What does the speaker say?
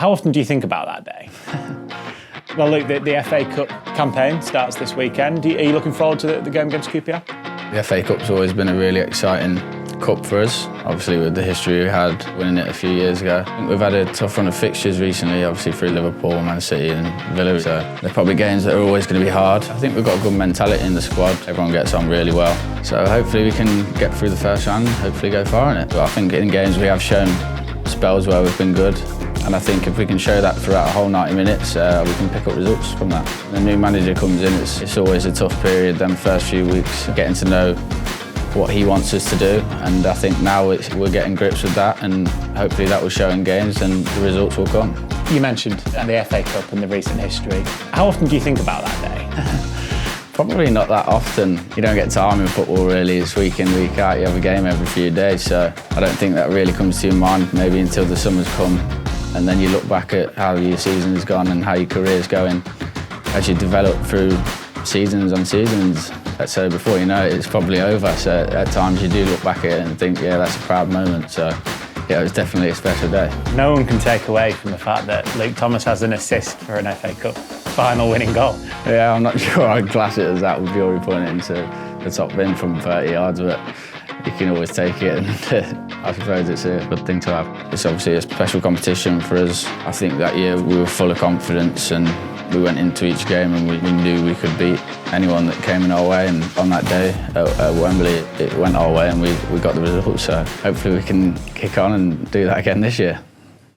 How often do you think about that day? Well, look, the FA Cup campaign starts this weekend. Are you looking forward to the game against QPR? The FA Cup's always been a really exciting cup for us, obviously with the history we had winning it a few years ago. I think we've had a tough run of fixtures recently, obviously through Liverpool, Man City and Villa, so they're probably games that are always going to be hard. I think we've got a good mentality in the squad, everyone gets on really well. So hopefully we can get through the first round and hopefully go far in it. But I think in games we have shown spells where we've been good, and I think if we can show that throughout a whole 90 minutes, we can pick up results from that. When a new manager comes in, it's always a tough period, them first few weeks, getting to know what he wants us to do, and I think now we're getting grips with that, and hopefully that will show in games and the results will come. You mentioned the FA Cup and the recent history. How often do you think about that day? Probably not that often. You don't get time in football really. It's week in, week out. You have a game every few days, so I don't think that really comes to your mind maybe until the summer's come, and then you look back at how your season's gone and how your career's going as you develop through seasons on seasons. So before you know it, it's probably over. So at times you do look back at it and think, yeah, that's a proud moment. So yeah, it was definitely a special day. No one can take away from the fact that Luke Thomas has an assist for an FA Cup final winning goal. Yeah, I'm not sure I'd class it as that with Bury putting it into the top bin from 30 yards, but you can always take it, and I suppose it's a good thing to have. It's obviously a special competition for us. I think that year we were full of confidence, and we went into each game and we knew we could beat anyone that came in our way, and on that day at Wembley it went our way and we got the result, so hopefully we can kick on and do that again this year.